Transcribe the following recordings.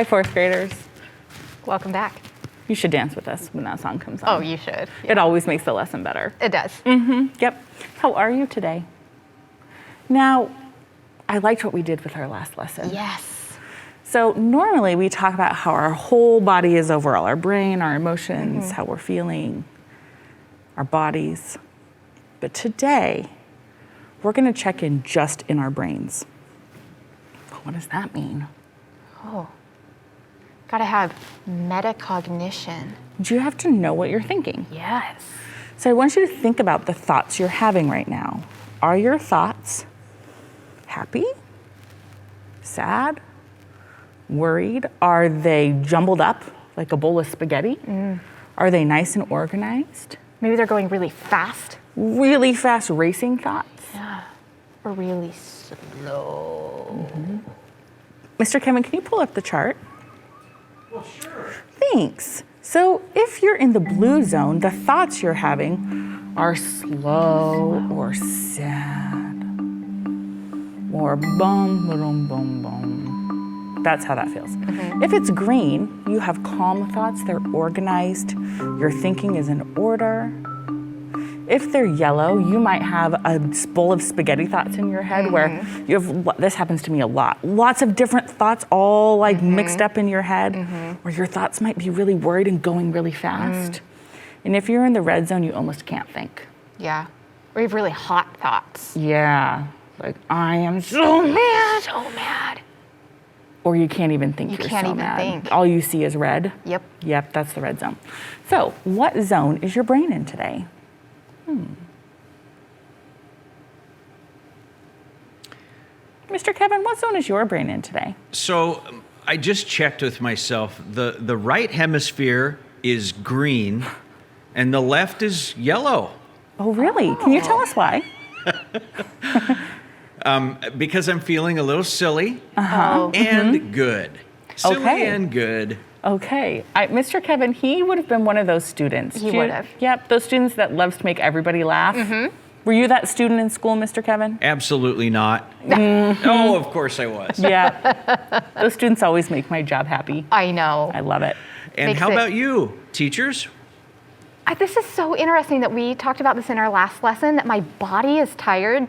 Hi, fourth graders. Welcome back. You should dance with us when that song comes on. Oh, you should. Yeah. It always makes the lesson better. It does. Yep. How are you today? Now, I liked what we did with our last lesson. Yes. So normally we talk about how our whole body is overall, our brain, our emotions, how we're feeling, our bodies. But today, we're gonna check in just in our brains. What does that mean? Oh, gotta have metacognition. You have to know what you're thinking. Yes. So I want you to think about the thoughts you're having right now. Are your thoughts happy, sad, worried? Are they jumbled up like a bowl of spaghetti? Are they nice and organized? Maybe they're going really fast. Really fast racing thoughts? Yeah. Or really slow. Mr. Kevin, can you pull up the chart? Well, sure. Thanks. So if you're in the blue zone, the thoughts you're having are slow or sad or bum, bum, bum, bum. That's how that feels. If it's green, you have calm thoughts, they're organized, your thinking is in order. If they're yellow, you might have a bowl of spaghetti thoughts in your head where you have, this happens to me a lot, lots of different thoughts all like mixed up in your head, where your thoughts might be really worried and going really fast. And if you're in the red zone, you almost can't think. Yeah. Or you have really hot thoughts. Yeah, like I am so mad. So mad. Or you can't even think You you're can't so even mad. think. All you see is red. Yep. Yep, that's the red zone. So what zone is your brain in today? Mr. Kevin, what zone is your brain in today? So I just checked with myself. The right hemisphere is green and the left is yellow. Oh, really? Can you tell us why? Because I'm feeling a little silly Oh. and good. Silly Okay. and good. Okay. Mr. Kevin, he would have been one of those students. He would have. Yep, those students that loves to make everybody laugh. Were you that student in school, Mr. Kevin? Absolutely not. Oh, of course I was. Yeah. Those students always make my job happy. I know. I love it. And Makes how it- about you, teachers? This is so interesting that we talked about this in our last lesson, that my body is tired,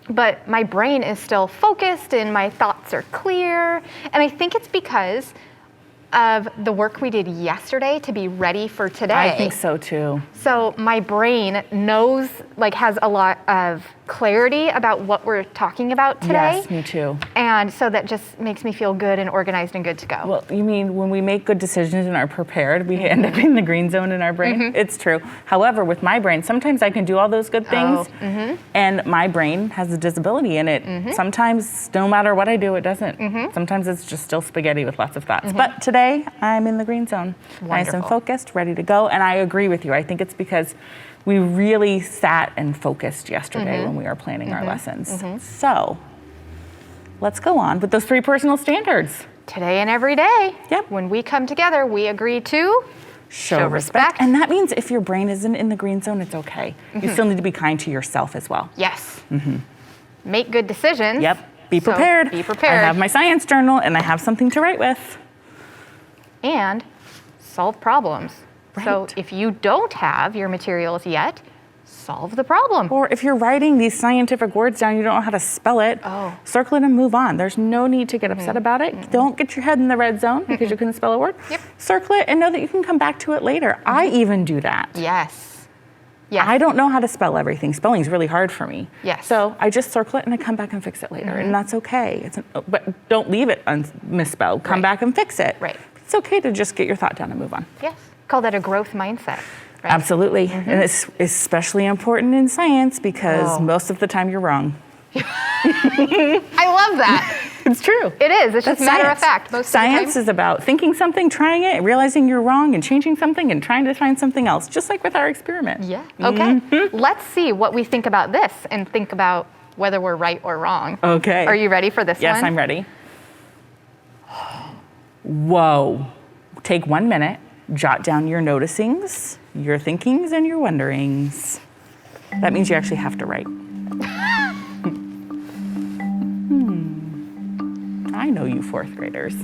but my brain is still focused and my thoughts are clear. And I think it's because of the work we did yesterday to be ready for today. I think so too. So my brain knows, has a lot of clarity about what we're talking about today. Yes, me too. And so that just makes me feel good and organized and good to go. Well, you mean when we make good decisions and are prepared, we end up in the green zone in our brain? It's true. However, with my brain, sometimes I can do all those good things, and my brain has a disability in it. Sometimes, no matter what I do, it doesn't. Sometimes it's just still spaghetti with lots of thoughts. But today, I'm in the green zone. Nice and Wonderful. focused, ready to go. And I agree with you. I think it's because we really sat and focused yesterday when we were planning our lessons. So let's go on with those 3 personal standards. Today and every day. Yep. When we come together, we agree to Show respect. And that means if your brain isn't in the green zone, it's okay. You still need to be kind to yourself as well. yes. Make good decisions. Yep. Be So, prepared. be prepared. I have my science journal and I have something to write with. And solve problems. So Right. if you don't have your materials yet, solve the problem. Or if you're writing these scientific words down, you don't know how to spell it, circle it and move on. There's no need to get upset about it. Don't get your head in the red zone because you couldn't spell a word. Yep. Circle it and know that you can come back to it later. I even do that. Yes. Yes. I don't know how to spell everything. Spelling's really hard for me. Yes. So I just circle it and I come back and fix it later, and that's okay. But don't leave it misspelled. Come Right. back and fix it. Right. It's okay to just get your thought down and move on. Yes. Call that a growth mindset. Right? Absolutely, and it's especially important in science because most of the time you're wrong. I love that. It's true. It is. It's just That's matter science. of fact. Most Science of the time. is about thinking something, trying it, realizing you're wrong, and changing something and trying to find something else, just like with our experiment. Yeah. Okay. Let's see what we think about this and think about whether we're right or wrong. Okay. Are you ready for this one? Yes, I'm ready. Whoa. Take 1 minute, jot down your noticings, your thinkings, and your wonderings. That means you actually have to write. I know you fourth graders.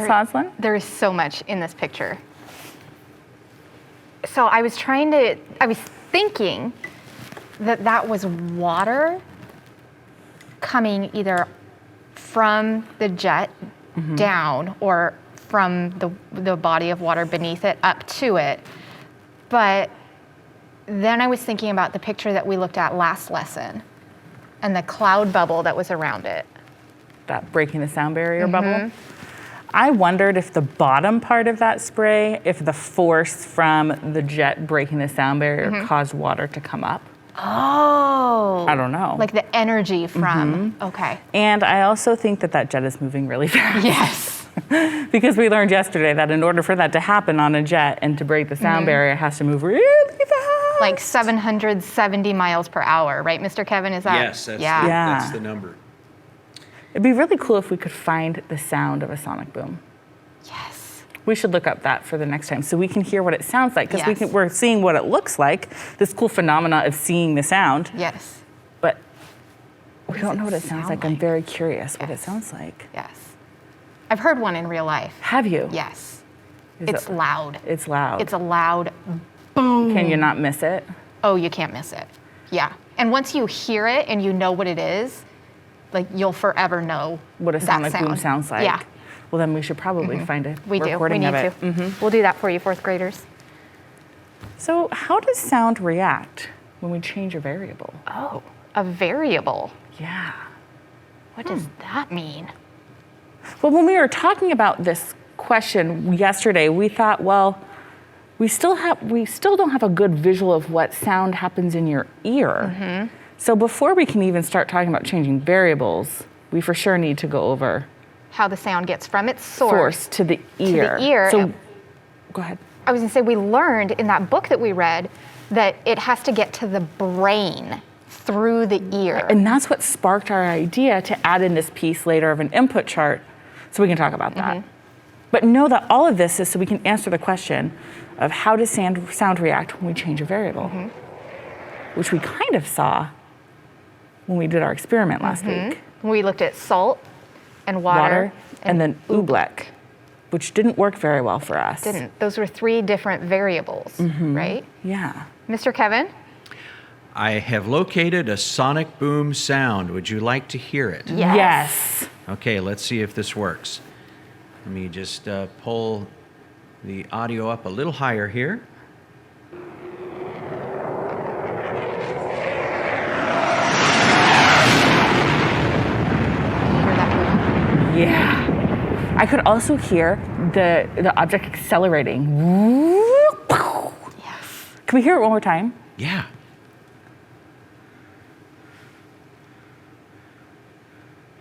Miss Oslin? There is so much in this picture. So I was thinking that was water coming either from the jet down or from the body of water beneath it up to it. But then I was thinking about the picture that we looked at last lesson and the cloud bubble that was around it. That breaking the sound barrier bubble. I wondered if the bottom part of that spray, if the force from the jet breaking the sound barrier caused water to come up. Oh. I don't know. Like the energy from, okay. And I also think that jet is moving really fast. Yes. Because we learned yesterday that in order for that to happen on a jet and to break the sound barrier, it has to move really fast. Like 770 miles per hour, right, Mr. Kevin? Is that? Yes, that's, Yeah. that's the number. It'd be really cool if we could find the sound of a sonic boom. Yes. We should look up that for the next time so we can hear what it sounds like. Because Yes. we're seeing what it looks like, this cool phenomena of seeing the sound, Yes. but we don't does know what it it sounds sound like. I'm like? very curious what it Yes. sounds like. Yes. I've heard one in real life. Have you? Yes. Is It's it- loud. It's loud. It's a loud boom. Can you not miss it? Oh, you can't miss it. Yeah. And once you hear it and you know what it is, like you'll forever know What a that sonic boom sound. sounds like. Yeah. Well, then we should probably find a We do. We recording need of it. to. We'll do that for you, fourth graders. So, how does sound react when we change a variable? Oh, a variable. Yeah. What does that mean? Well, when we were talking about this question yesterday, we thought, well, we still don't have a good visual of what sound happens in your ear. So before we can even start talking about changing variables, we for sure need to go over How the sound gets from its source. force to the ear. ear. So, go ahead. I was going to say, we learned in that book that we read that it has to get to the brain through the ear. And that's what sparked our idea to add in this piece later of an input chart so we can talk about that. But know that all of this is so we can answer the question of how does sound react when we change a variable, which we kind of saw when we did our experiment last week. We looked at salt and water. And then Oobleck, which didn't work very well for us. Didn't. Those were three different variables, right? Yeah. Mr. Kevin? I have located a sonic boom sound. Would you like to hear it? Yes. Okay, let's see if this works. Let me just pull the audio up a little higher here. Hear that boom? Yeah. I could also hear the object accelerating. Yes. Can we hear it one more time? Yeah.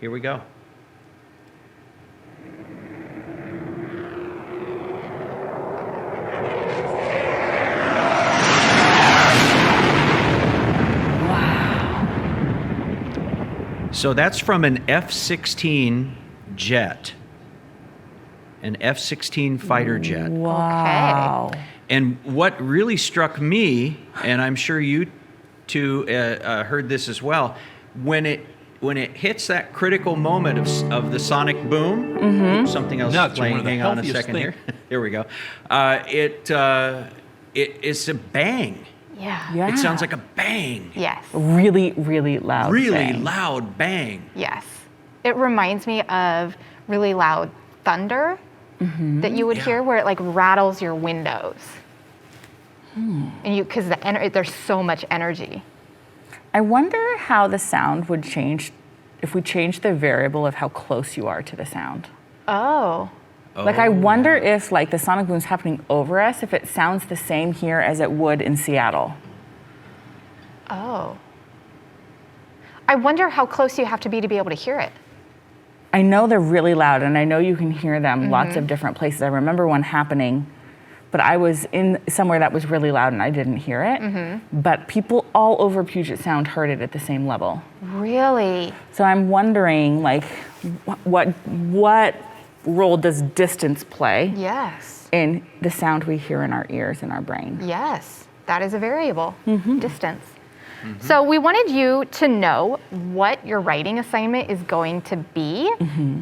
Here we go. So that's from an F-16 jet, an F-16 fighter jet. Wow. And what really struck me, and I'm sure you two heard this as well, when it hits that critical moment of the sonic boom, something else Nuts is are one playing. of the Hang on a healthiest second here. things. There we go. It's a bang. Yeah. Yeah. It sounds like a bang. Yes. Really, really loud. Really bang. loud bang. Yes. It reminds me of really loud thunder that you would Yeah. hear where it like rattles your windows. And because there's so much energy. I wonder how the sound would change if we changed the variable of how close you are to the sound. Oh. Like, I wonder if, like, the sonic boom's happening over us, if it sounds the same here as it would in Seattle. Oh. I wonder how close you have to be able to hear it. I know they're really loud, and I know you can hear them lots of different places. I remember one happening, but I was in somewhere that was really loud and I didn't hear it. But people all over Puget Sound heard it at the same level. Really? So I'm wondering, like, what role does distance play Yes. in the sound we hear in our ears and our brain? Yes. That is a variable. Distance. So we wanted you to know what your writing assignment is going to be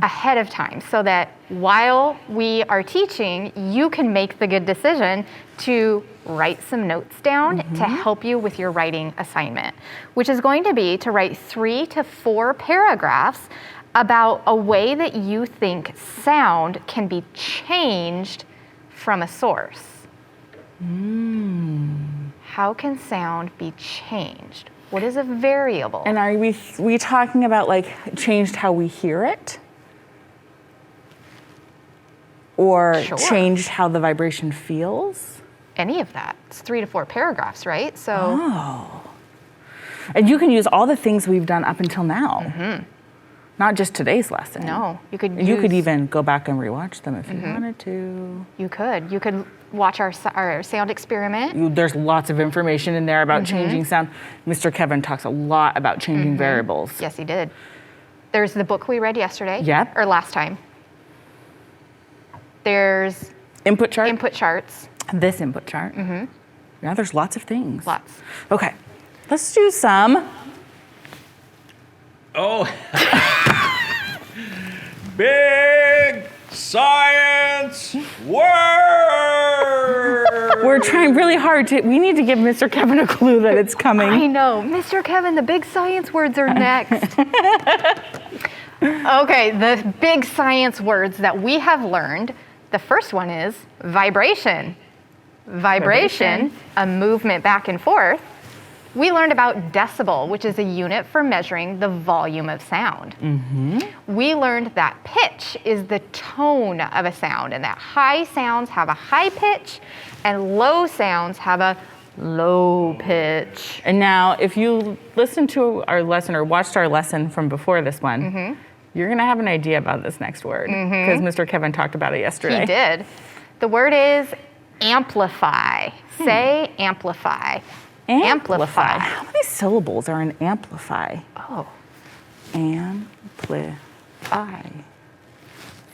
ahead of time so that while we are teaching, you can make the good decision to write some notes down to help you with your writing assignment, which is going to be to write 3 to 4 paragraphs about a way that you think sound can be changed from a source. How can sound be changed? What is a variable? And are we talking about like changed how we hear it? Or Sure. changed how the vibration feels? Any of that. It's 3 to 4 paragraphs, right? So And you can use all the things we've done up until now. Not just today's lesson. no, you could You could even go back and rewatch them if you wanted to. You could watch our sound experiment. There's lots of information in there about changing sound. Mr. Kevin talks a lot about changing variables. Yes, he did. There's the book we read yesterday. Yep. Or last time. There's Input chart. input charts. This input chart. Yeah, there's lots of things. Lots. Okay, let's do some. Oh, big science word. We're trying really hard to. We need to give Mr. Kevin a clue that it's coming. I know. Mr. Kevin, the big science words are next. Okay, the big science words that we have learned. The first one is vibration. Vibration, a movement back and forth. We learned about decibel, which is a unit for measuring the volume of sound. We learned that pitch is the tone of a sound, and that high sounds have a high pitch, and low sounds have a low pitch. And now, if you listened to our lesson or watched our lesson from before this one, you're going to have an idea about this next word because Mr. Kevin talked about it yesterday. He did. The word is amplify. Say amplify. Amplify. How many syllables are in amplify? Oh, Amplify.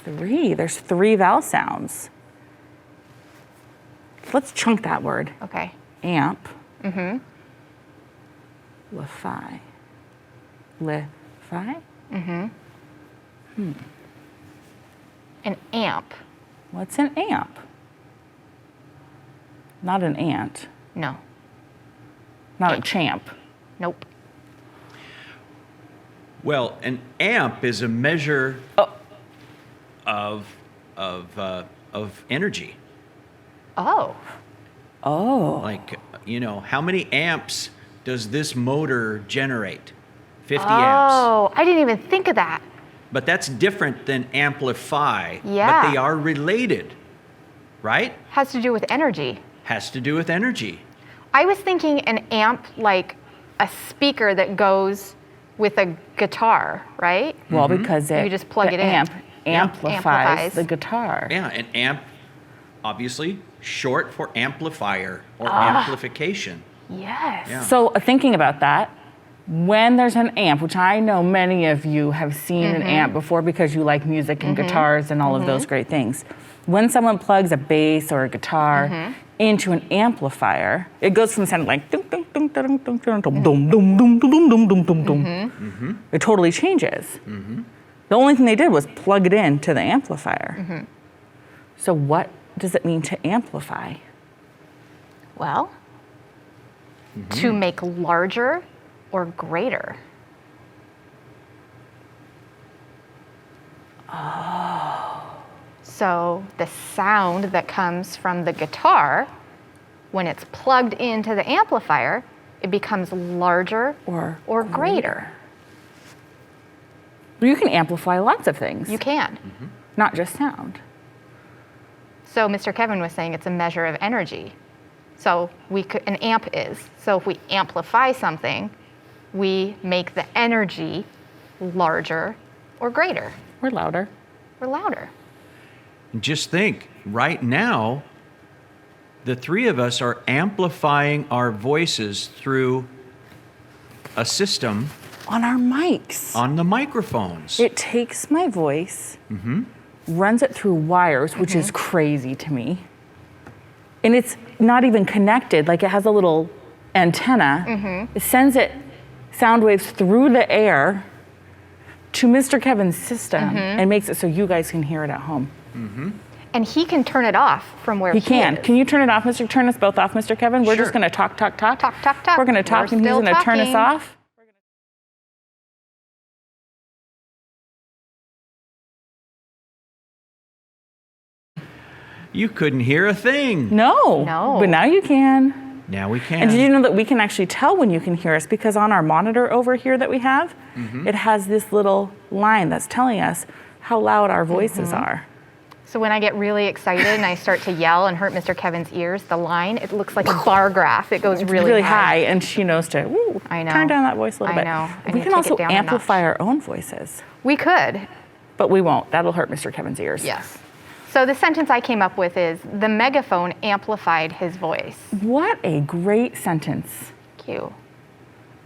3. There's 3 vowel sounds. Let's chunk that word. okay. Amp. Lify. Lify? An amp. What's an amp? Not an ant. No. Not a champ. Nope. Well, an amp is a measure of energy. Oh. Oh. Like, how many amps does this motor generate? 50 amps. Oh, I didn't even think of that. But that's different than amplify. Yeah. But they are related, right? Has to do with energy. Has to do with energy. I was thinking an amp like a speaker that goes with a guitar, right? Well, because You just plug the it in. amp amplifies Amplifies. the guitar. Yeah, an amp, obviously, short for amplifier or amplification. Yes. Yeah. So thinking about that, when there's an amp, which I know many of you have seen an amp before because you like music and guitars and all of those great things. When someone plugs a bass or a guitar into an amplifier, it goes from sounding like dum dum dum dum dum dum dum dum dum dum dum dum dum dum. It totally changes. The only thing they did was plug it into the amplifier. So what does it mean to amplify? Well, to make larger or greater. So the sound that comes from the guitar, when it's plugged into the amplifier, it becomes larger Or greater. You can amplify lots of things, You can. not just sound. So Mr. Kevin was saying it's a measure of energy. So an amp is. So if we amplify something, we make the energy larger or greater Or louder. or louder. Just think, right now, the 3 of us are amplifying our voices through a system On our mics. on the microphones. It takes my voice, runs it through wires, which is crazy to me. And it's not even connected. Like it has a little antenna. It sends sound waves through the air to Mr. Kevin's system and makes it so you guys can hear it at home. And he can turn it off from where He can. is. Can you turn it off, Turn us both off, Mr. Kevin? We're Sure. just going to talk. Talk, talk, talk. We're going to talk, We're and he's still going to turn us talking. off. You couldn't hear a thing. No. No. But now you can. Now we can. And did you know that we can actually tell when you can hear us? Because on our monitor over here that we have, it has this little line that's telling us how loud our voices are. So when I get really excited and I start to yell and hurt Mr. Kevin's ears, the line, it looks like a bar graph. It goes really high, and she knows to I know. turn down that voice a little I bit. know. I We need can to take also it down a amplify our own voices, We could, but we won't. That'll hurt Mr. Kevin's ears. yes. So the sentence I came up with is, the megaphone amplified his voice. What a great sentence. Cute.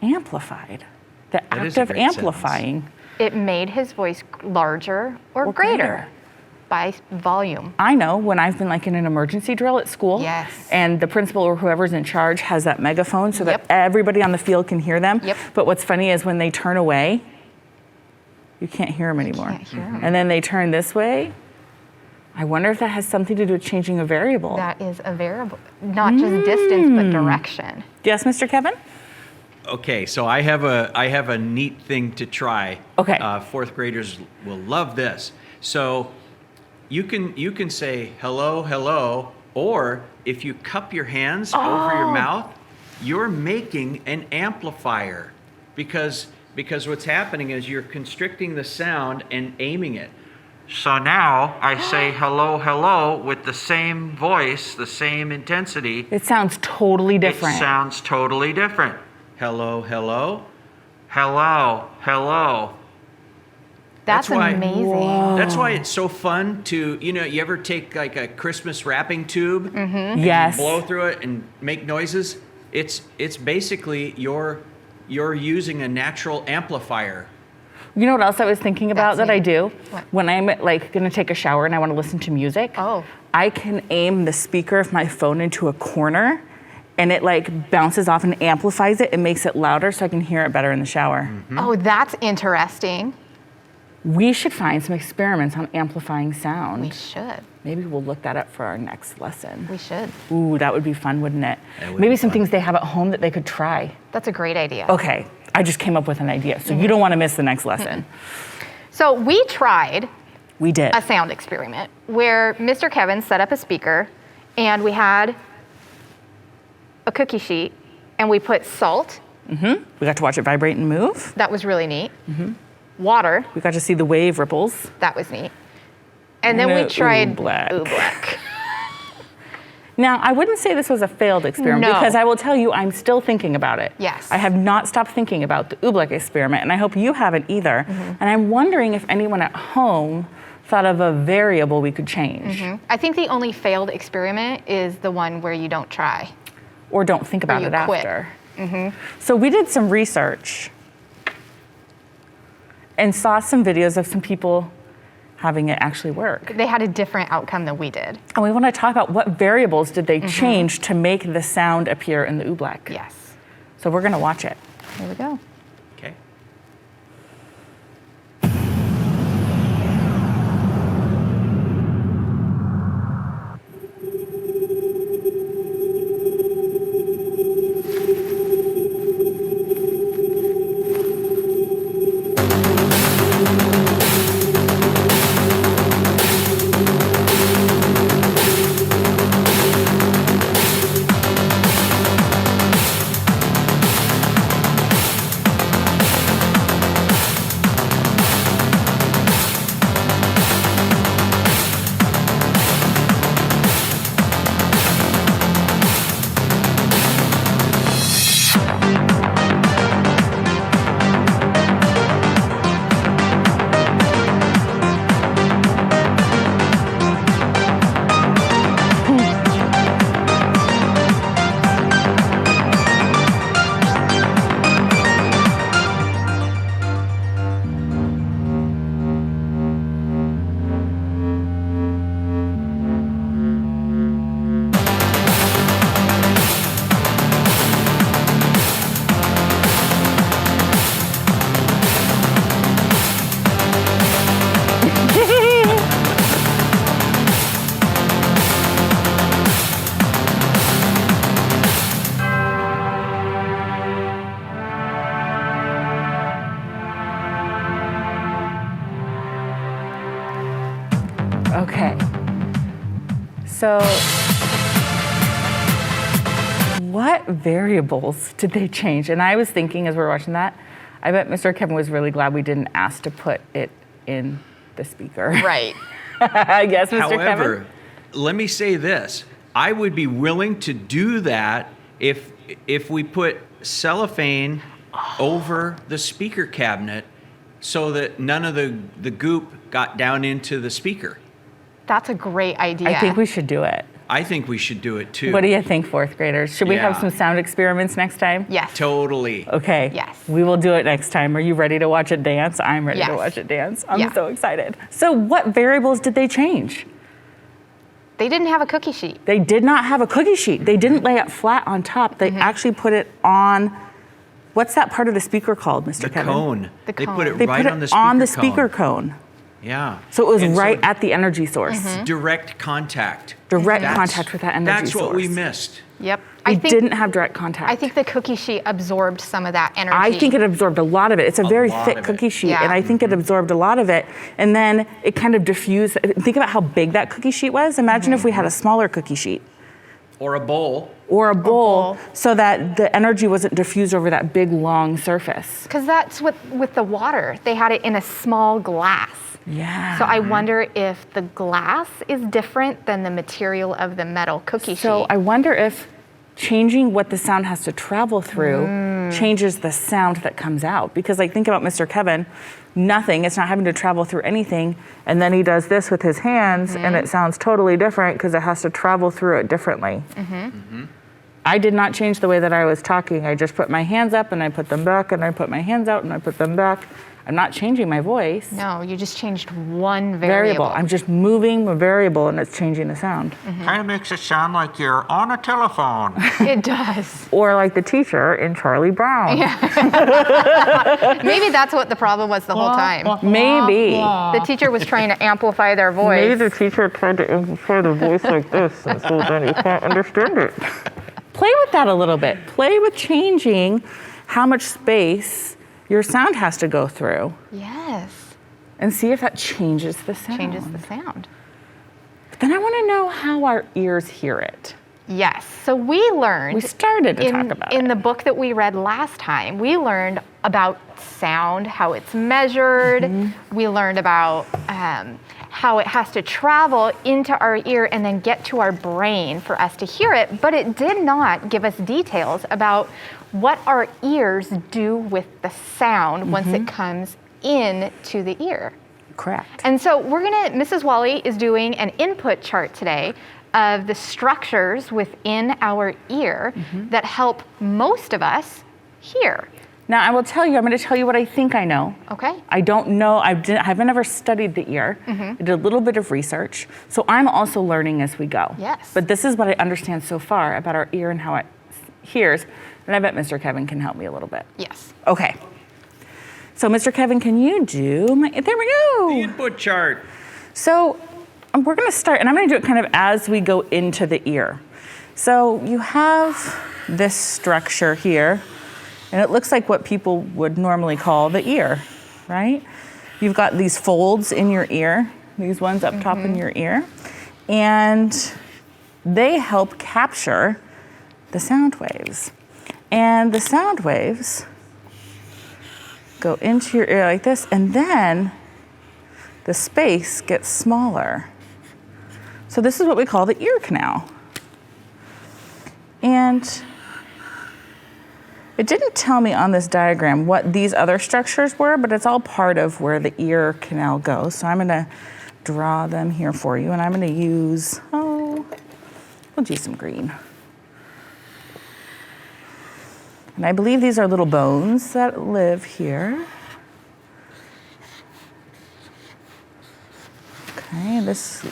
Amplified. The That act is a of great amplifying. It made his voice larger or greater by volume. I know when I've been like in an emergency drill at school, Yes. and the principal or whoever's in charge has that megaphone so that Yep. everybody on the field can hear them. Yep. But what's funny is when they turn away, you can't hear them anymore. can't hear 'em. And then they turn this way. I wonder if that has something to do with changing a variable. That is a variable, not just distance, but direction. Yes, Mr. Kevin? Okay, so I have a neat thing to try. Okay. Fourth graders will love this. So you can say hello, hello, or if you cup your hands over your mouth, you're making an amplifier, because what's happening is you're constricting the sound and aiming it. So now I say hello, hello with the same voice, the same intensity. It sounds totally different. It sounds totally different. Hello, hello, hello, hello. That's why- amazing. That's why it's so fun to, you ever take like a Christmas wrapping tube and Yes. blow through it and make noises? It's basically you're using a natural amplifier. You know what else I was thinking about That's that I neat. do? What? When I'm like gonna take a shower and I wanna listen to music, Oh. I can aim the speaker of my phone into a corner and it like bounces off and amplifies it and makes it louder so I can hear it better in the shower. Oh, that's interesting. We should find some experiments on amplifying sound. We should. Maybe we'll look that up for our next lesson. We should. Ooh, that would be fun, wouldn't it? That would Maybe be some fun. things they have at home that they could try. That's a great idea. Okay, I just came up with an idea, so you don't want to miss the next lesson. So we tried We did. a sound experiment where Mr. Kevin set up a speaker and we had a cookie sheet and we put salt. We got to watch it vibrate and move. That was really neat. Water. We got to see the wave ripples. That was neat. And then And we a tried Oobleck. Oobleck. Now, I wouldn't say this was a failed experiment No. because I will tell you I'm still thinking about it. Yes. I have not stopped thinking about the Oobleck experiment, and I hope you haven't either. And I'm wondering if anyone at home thought of a variable we could change I think the only failed experiment is the one where you don't try. or don't think about you it quit. after. So we did some research and saw some videos of some people having it actually work. They had a different outcome than we did. And we want to talk about what variables did they change to make the sound appear in the Oobleck. Yes. So we're going to watch it. Here we go. Okay. Okay. So, what variables did they change? And I was thinking as we were watching that, I bet Mr. Kevin was really glad we didn't ask to put it in the speaker. Right. I guess, Mr. Kevin. However, let me say this. I would be willing to do that if we put cellophane over the speaker cabinet so that none of the goop got down into the speaker. That's a great idea. I think we should do it. I think we should do it too. What do you think, fourth graders? Should we have Yeah. some sound experiments next time? Yes. Totally. Okay. Yes. We will do it next time. Are you ready to watch it dance? I'm ready to Yes. watch it dance. I'm Yeah. so excited. So what variables did they change? They didn't have a cookie sheet. They did not have a cookie sheet. They didn't lay it flat on top. They actually put it on, what's that part of the speaker called, Mr. The Kevin? cone. The They cone. put it They right put on it the speaker on the cone. speaker cone. Yeah. So it was And right at the energy source. direct contact. Direct That's- contact with that energy That's source. what we missed. Yep. We didn't have direct contact. I think the cookie sheet absorbed some of that energy. I think it absorbed a lot of it. It's a very lot thick of it. cookie sheet, Yeah. and I think it absorbed a lot of it. And then it kind of diffused. Think about how big that cookie sheet was. Imagine if we had a smaller cookie sheet Or a bowl. or a bowl, bowl. so that the energy wasn't diffused over that big, long surface. Because that's what with the water. They had it in a small glass. Yeah. So I wonder if the glass is different than the material of the metal cookie So sheet. I wonder if changing what the sound has to travel through changes the sound that comes out. Because like think about Mr. Kevin, nothing, it's not having to travel through anything. And then he does this with his hands and it sounds totally different because it has to travel through it differently. I did not change the way that I was talking. I just put my hands up and I put them back and I put my hands out and I put them back. I'm not changing my voice. No, you just changed one variable. I'm just moving a variable and it's changing the sound. Kind of makes it sound like you're on a telephone. It does. Or like the teacher in Charlie Brown. Maybe that's what the problem was the whole time. Maybe. The teacher was trying to amplify their voice. Maybe the teacher tried to amplify the voice like this, and so then you can't understand it. Play with that a little bit. Play with changing how much space your sound has to go through, Yes. and see if that changes the sound. Changes the sound. But then I want to know how our ears hear it. Yes. So we learned We started to talk about in it. the book that we read last time, we learned about sound, how it's measured. Mm-hmm. We learned about how it has to travel into our ear and then get to our brain for us to hear it. But it did not give us details about what our ears do with the sound once Mm-hmm. it comes into the ear. Correct. And so Mrs. Wally is doing an input chart today of the structures within our ear that help most of us hear. Now I will tell you, I'm going to tell you what I think I know. Okay? I don't know, I haven't ever studied the ear. I did a little bit of research. So I'm also learning as we go. Yes. But this is what I understand so far about our ear and how it hears. And I bet Mr. Kevin can help me a little bit. Yes. Okay. So Mr. Kevin, can you do there we The go. input chart. So we're going to start, and I'm going to do it kind of as we go into the ear. So you have this structure here, and it looks like what people would normally call the ear, right? You've got these folds in your ear, these ones up top in your ear, and they help capture the sound waves. And the sound waves go into your ear like this, and then the space gets smaller. So this is what we call the ear canal. And it didn't tell me on this diagram what these other structures were, but it's all part of where the ear canal goes. So I'm gonna draw them here for you, and I'm gonna use, we'll do some green. And I believe these are little bones that live here. Okay, this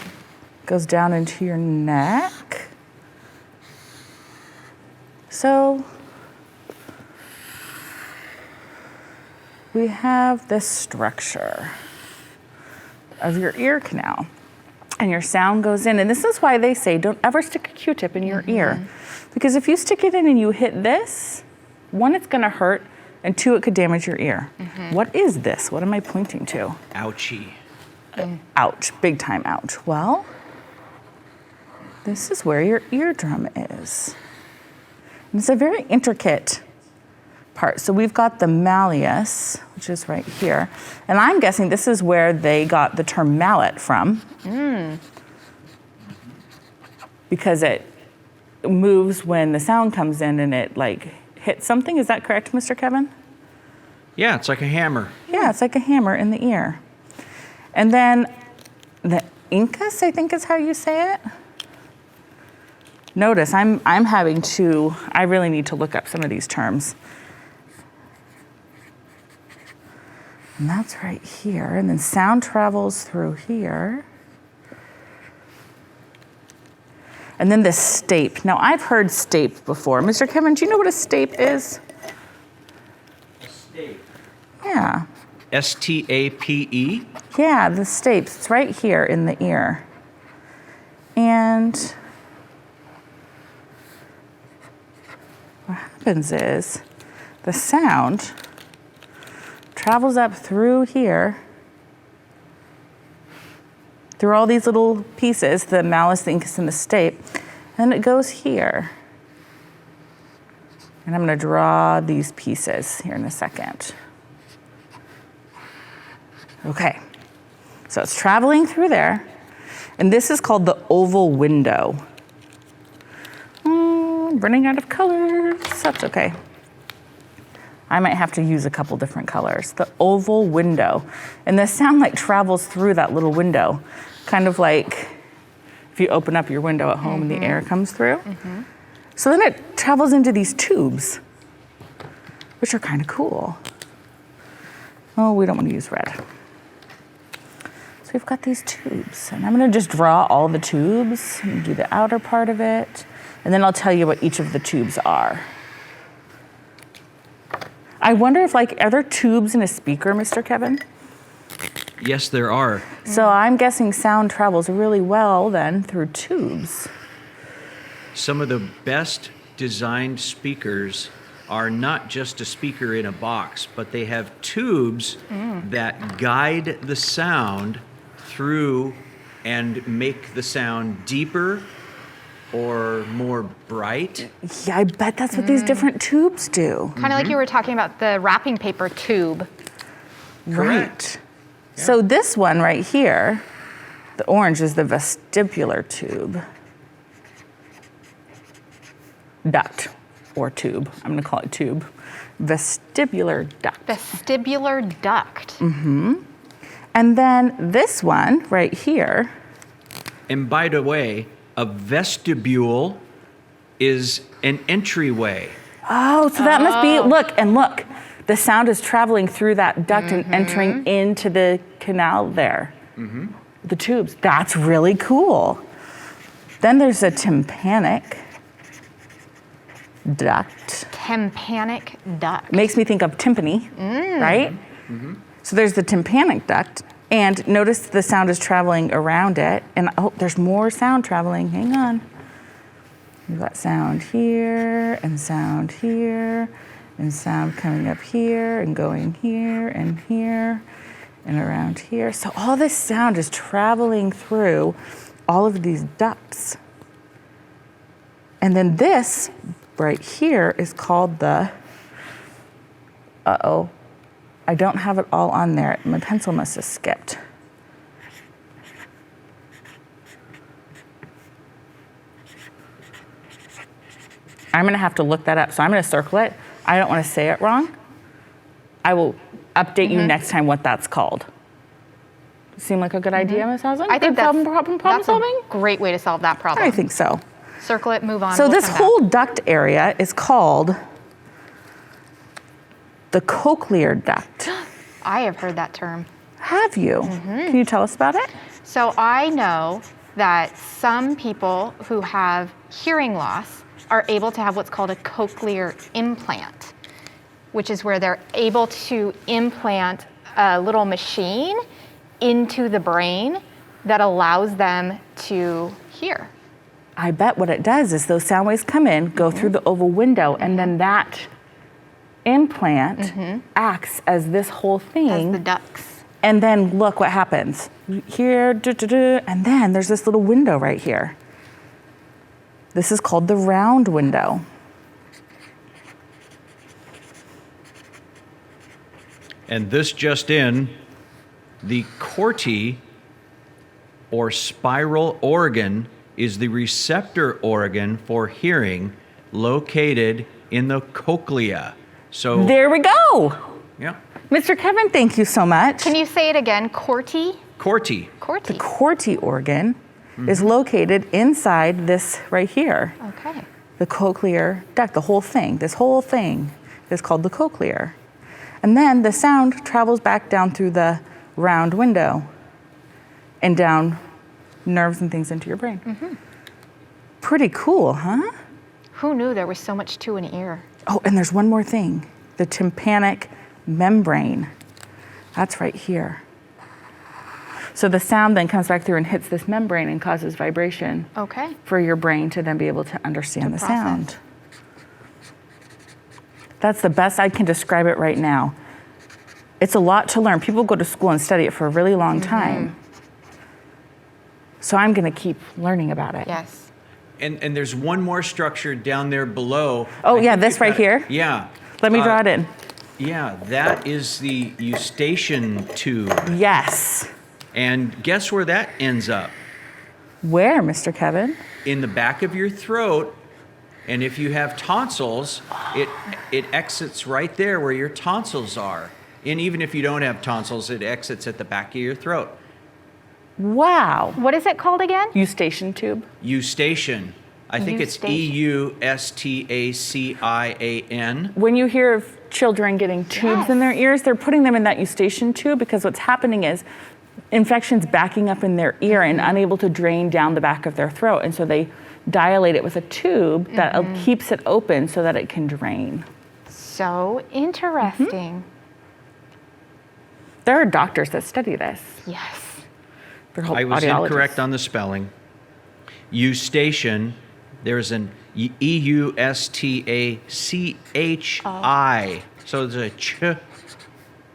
goes down into your neck. So we have this structure of your ear canal, and your sound goes in. And this is why they say don't ever stick a Q-tip in your ear, because if you stick it in and you hit this, one, it's gonna hurt, and two, it could damage your ear. What is this? What am I pointing to? Ouchie. Ouch, big time ouch. Well, this is where your eardrum is. And it's a very intricate part. So we've got the malleus, which is right here. And I'm guessing this is where they got the term mallet from. Because it moves when the sound comes in and it like hits something. Is that correct, Mr. Kevin? Yeah, it's like a hammer. Yeah, it's like a hammer in the ear. And then the incus, I think is how you say it. Notice I really need to look up some of these terms. And that's right here. And then sound travels through here. And then the stape. Now I've heard stape before. Mr. Kevin, do you know what a stape is? A stape. Yeah. S-T-A-P-E? Yeah, the stapes. It's right here in the ear. And what happens is the sound travels up through here, through all these little pieces, the malleus, the incus, and the stape, and it goes here. And I'm going to draw these pieces here in a second. Okay, so it's traveling through there, and this is called the oval window. I'm running out of colors, that's okay. I might have to use a couple different colors. The oval window, and the sound like travels through that little window, kind of like if you open up your window at home and the air comes through. So then it travels into these tubes, which are kind of cool. Oh, we don't want to use red. So we've got these tubes, and I'm going to just draw all the tubes and do the outer part of it, and then I'll tell you what each of the tubes are. I wonder if, are there tubes in a speaker, Mr. Kevin? Yes, there are. So I'm guessing sound travels really well then through tubes. Some of the best designed speakers are not just a speaker in a box, but they have tubes that guide the sound through and make the sound deeper or more bright. Yeah, I bet that's what these different tubes do. Kind of like you were talking about the wrapping paper tube. Right. So this one right here, the orange, is the vestibular tube. Duct, or tube. I'm going to call it tube. Vestibular duct. Vestibular duct. And then this one right here. And by the way, a vestibule is an entryway. Oh, so that must be, look. The sound is traveling through that duct and entering into the canal there. The tubes. That's really cool. Then there's a tympanic duct. Tympanic duct. Makes me think of timpani, right? So there's the tympanic duct, and notice the sound is traveling around it, and oh, there's more sound traveling. Hang on. You've got sound here, and sound here, and sound coming up here, and going here, and here, and around here. So all this sound is traveling through all of these ducts. And then this right here is called the, I don't have it all on there. My pencil must have skipped. I'm gonna have to look that up, so I'm gonna circle it. I don't wanna say it wrong. I will update you next time what that's called. Seem like a good idea, Ms. Haslund? I think Good that's problem solving? a great way to solve that problem. I think so. Circle it, move on. So we'll this come back. whole duct area is called the cochlear duct. I have heard that term. Have you? Can you tell us about it? So I know that some people who have hearing loss are able to have what's called a cochlear implant, which is where they're able to implant a little machine into the brain that allows them to hear. I bet what it does is those sound waves come in, go through the oval window, and then that implant acts as this whole thing. As the ducts. And then look what happens. Here, and then there's this little window right here. This is called the round window. And this just in, the corti or spiral organ is the receptor organ for hearing located in the cochlea. So There we go. yeah, Mr. Kevin, thank you so much. Can you say it again? Corti? corti. Corti. The corti organ is located inside this right here. Okay. The cochlear duct, the whole thing. This whole thing is called the cochlear. And then the sound travels back down through the round window and down nerves and things into your brain. Pretty cool, huh? Who knew there was so much to an ear? Oh, and there's one more thing. The tympanic membrane. That's right here. So the sound then comes back through and hits this membrane and causes vibration Okay. for your brain to then be able to understand the process. sound. That's the best I can describe it right now. It's a lot to learn. People go to school and study it for a really long time. So I'm going to keep learning about it. Yes. And there's one more structure down there below. Oh, I yeah, think this you've right got- here? Yeah. Let me draw it in. Yeah, that is the Eustachian tube. Yes. And guess where that ends up? Where, Mr. Kevin? In the back of your throat. And if you have tonsils, it exits right there where your tonsils are. And even if you don't have tonsils, it exits at the back of your throat. Wow. What is it called again? Eustachian tube. Eustachian. I think it's Eustachian. Eustachian. When you hear of children getting tubes in their ears, they're putting them in that Eustachian tube because what's happening is infection's backing up in their ear and unable to drain down the back of their throat. And so they dilate it with a tube that keeps it open so that it can drain. So interesting. There are doctors that study this. Yes. They're called I was audiologists. incorrect on the spelling. Eustachian, there's an Eustachi. So there's a ch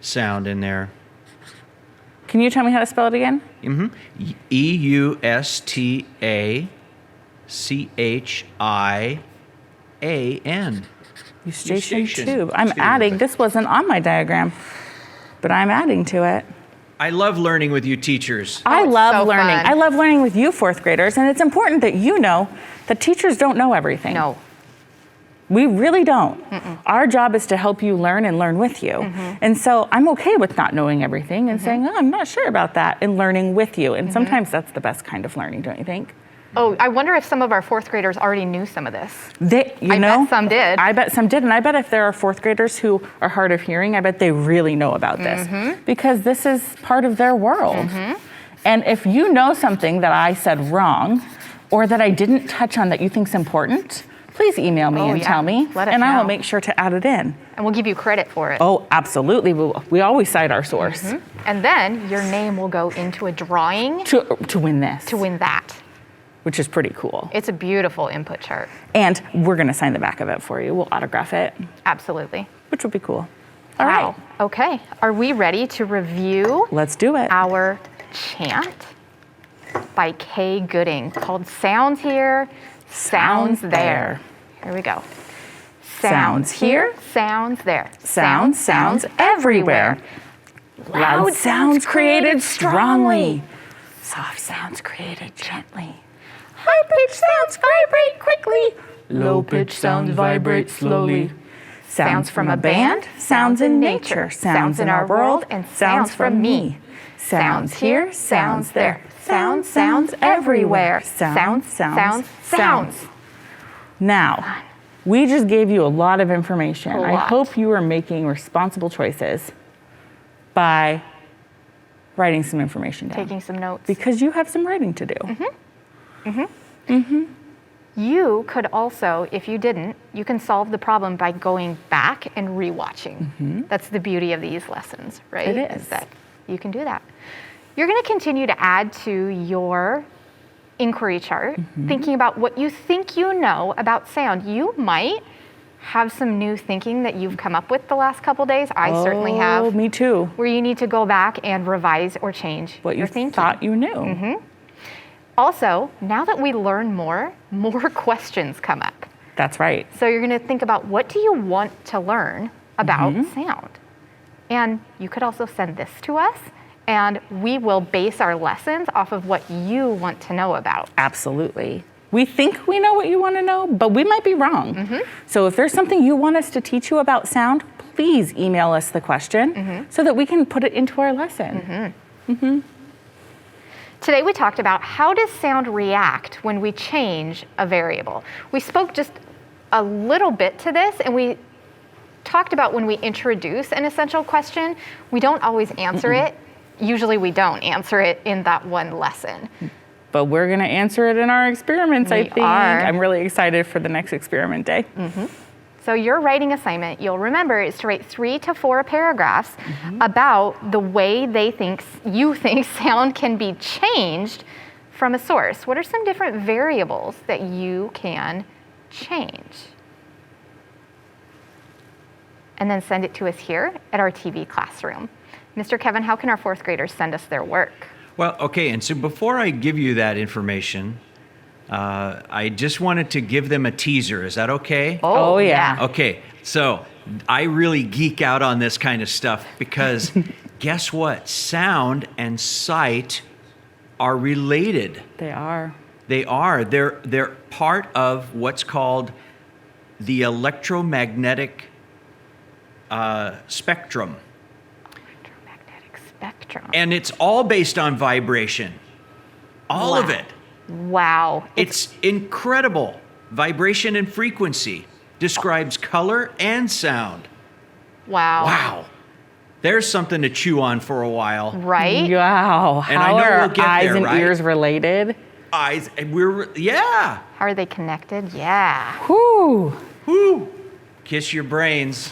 sound in there. Can you tell me how to spell it again? Eustachian. Eustachian Eustachian tube. I'm tube. adding, this wasn't on my diagram, but I'm adding to it. I love learning with you teachers. I it's love so learning. fun. I love learning with you fourth graders, and it's important that you know that teachers don't know everything. No. We really don't. Our job is to help you learn and learn with you. And so I'm okay with not knowing everything and saying, oh, I'm not sure about that, and learning with you. And sometimes that's the best kind of learning, don't you think? Oh, I wonder if some of our fourth graders already knew some of this. I bet some did. I bet some did. And I bet if there are fourth graders who are hard of hearing, I bet they really know about this because this is part of their world. And if you know something that I said wrong or that I didn't touch on that you think's important, please email me and tell me, Let us and I will know. make sure to add it in. And we'll give you credit for it. Oh, absolutely. We always cite our source And then your name will go into a drawing to win this, to win that. which is pretty cool. It's a beautiful input chart. And we're going to sign the back of it for you. We'll autograph it, Absolutely. which would be cool. All Wow. right, Okay. Are we ready to review let's do it. our chant by Kay Gooding called Sounds Here, Sounds There. Here we go. Sounds here, sounds there. sounds everywhere. Loud sounds created strongly. Soft sounds created gently. High-pitched sounds vibrate quickly. Low-pitched sounds vibrate slowly. Sounds from a band, sounds in nature, sounds in our world, and sounds from me. Sounds here, sounds there. Sounds everywhere. Sounds. Now, we just gave you a lot of information. A I lot. hope you are making responsible choices by writing some information down. Taking some notes. Because you have some writing to do. You could also, if you didn't, you can solve the problem by going back and rewatching. That's the beauty of these lessons, right? It is. That you can do that. You're going to continue to add to your inquiry chart, thinking about what you think you know about sound. You might have some new thinking that you've come up with the last couple days? I certainly Oh, have. me too. Where you need to go back and revise or change What your you thinking. thought you knew. Also, now that we learn more questions come up. That's right. So you're going to think about, what do you want to learn about sound? And you could also send this to us, and we will base our lessons off of what you want to know about. Absolutely. We think we know what you want to know, but we might be wrong. So if there's something you want us to teach you about sound, please email us the question so that we can put it into our lesson. Today we talked about, how does sound react when we change a variable? We spoke just a little bit to this, and we talked about when we introduce an essential question, we don't always answer it. Usually we don't answer it in that one lesson. But we're going to answer it in our experiments, I We think. are. I'm really excited for the next experiment day. So your writing assignment, you'll remember, is to write 3 to 4 paragraphs about the way you think sound can be changed from a source. What are some different variables that you can change? And then send it to us here at our TV classroom. Mr. Kevin, how can our 4th graders send us their work? Well, okay, and so before I give you that information, I just wanted to give them a teaser. Is that okay? Oh, yeah. Okay, so I really geek out on this kind of stuff because guess what? Sound and sight are related. They are. They are. They're part of what's called the electromagnetic spectrum. Electromagnetic spectrum. And it's all based on vibration. All of Wow. it. Wow. It's incredible. Vibration and frequency describes color and sound. Wow. Wow. There's something to chew on for a while. Right? Wow. And I How know are we'll get eyes there, and right? ears related? Eyes, and yeah. How are they connected? Yeah. Whew. Woo. Kiss your brains.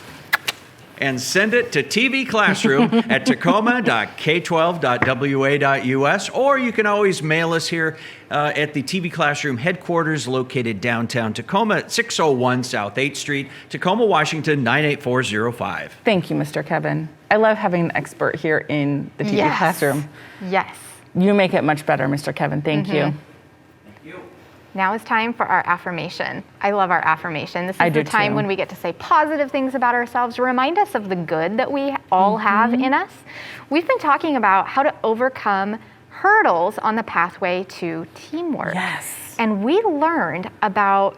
And send it to TV Classroom at tacoma.k12.wa.us, or you can always mail us here at the TV Classroom headquarters located downtown Tacoma at 601 South 8th Street, Tacoma, Washington, 98405. Thank you, Mr. Kevin. I love having an expert here in the TV Yes. classroom. Yes. You make it much better, Mr. Kevin. Thank you. Now is time for our affirmation. I love our affirmation. This is I the do time too. when we get to say positive things about ourselves, remind us of the good that we all have in us. We've been talking about how to overcome hurdles on the pathway to teamwork. Yes. And we learned about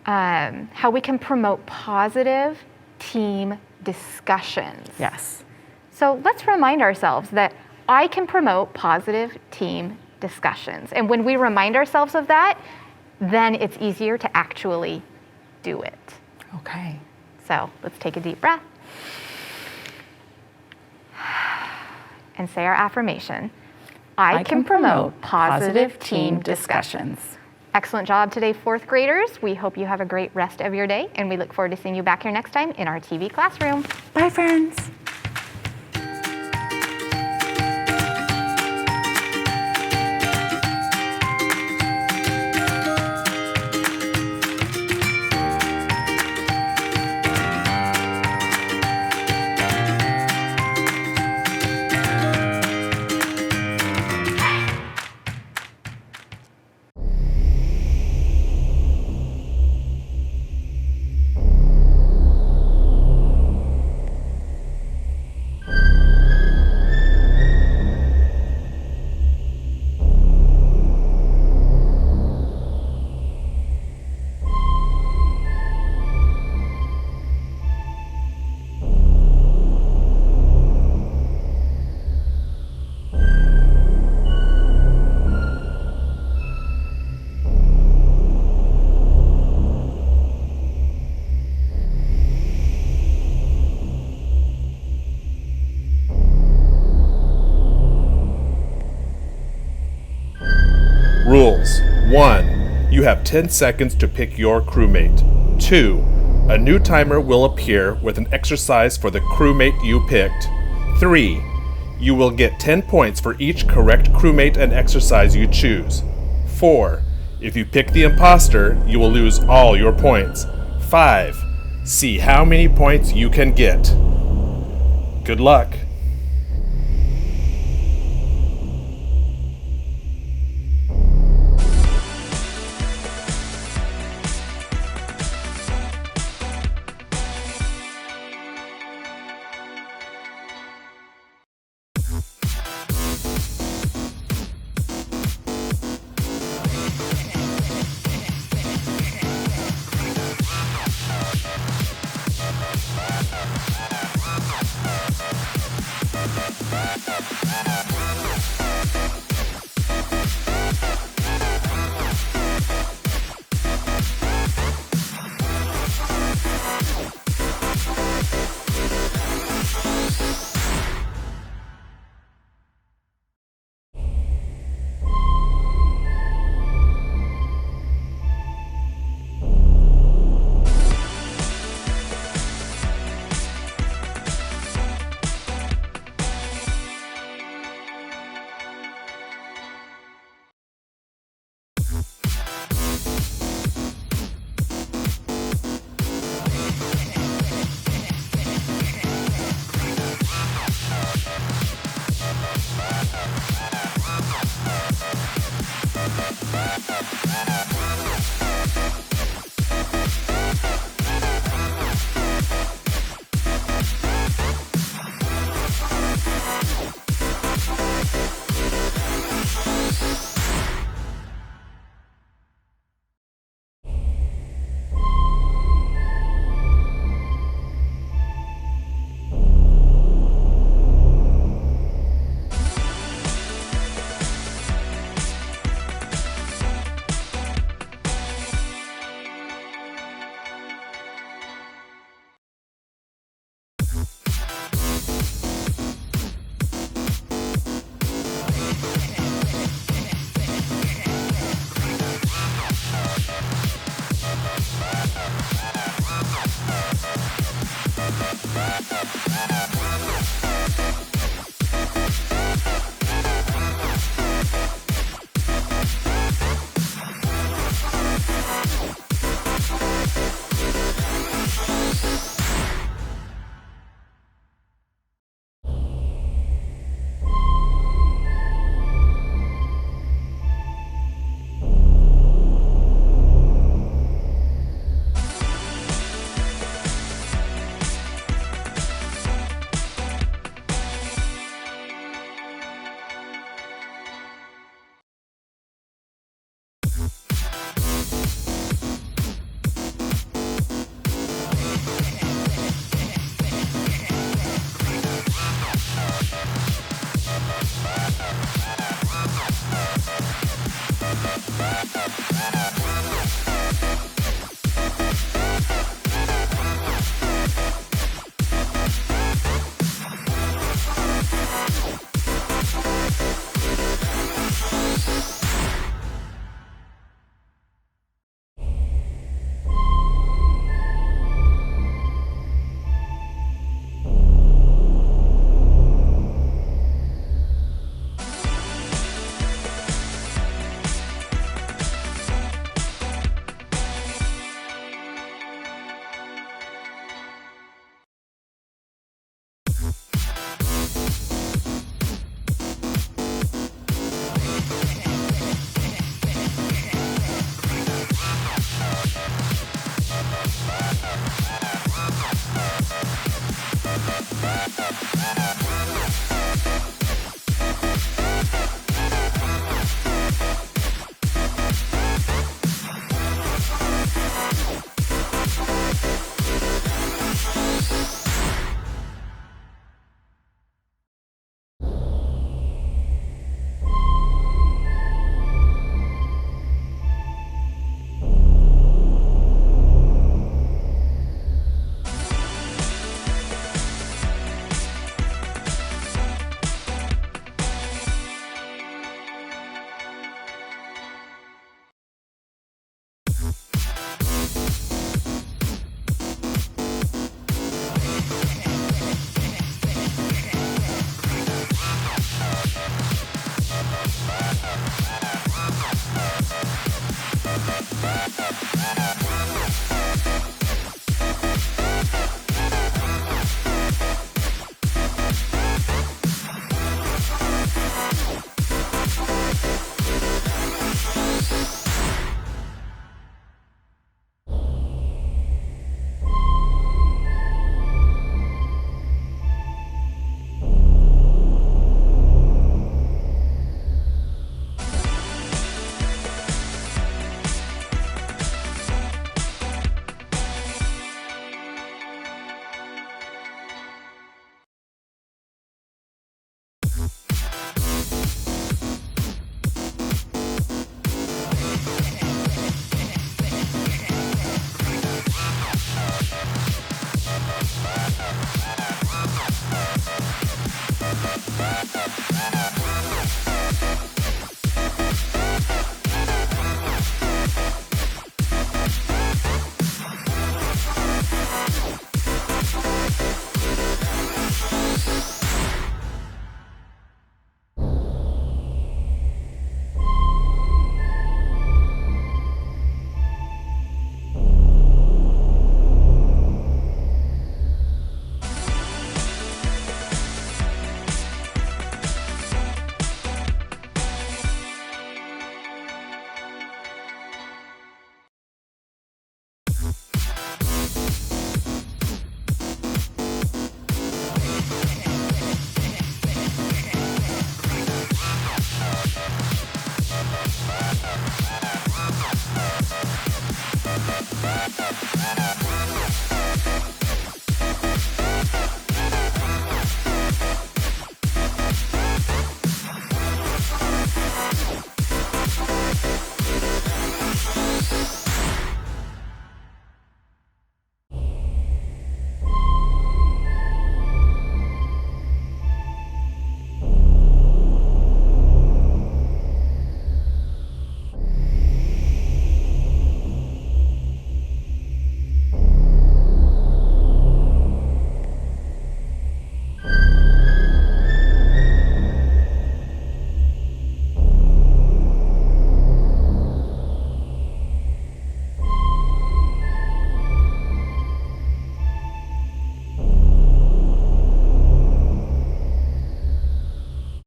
how we can promote positive team discussions. Yes. So let's remind ourselves that I can promote positive team discussions. And when we remind ourselves of that, then it's easier to actually do it. Okay. So let's take a deep breath and say our affirmation. I can promote positive team discussions. Excellent job today, 4th graders. We hope you have a great rest of your day, and we look forward to seeing you back here next time in our TV classroom. Bye, friends. Rules. 1. You have 10 seconds to pick your crewmate. 2. A new timer will appear with an exercise for the crewmate you picked. 3. You will get 10 points for each correct crewmate and exercise you choose. 4. If you pick the imposter, you will lose all your points. 5. See how many points you can get. Good luck.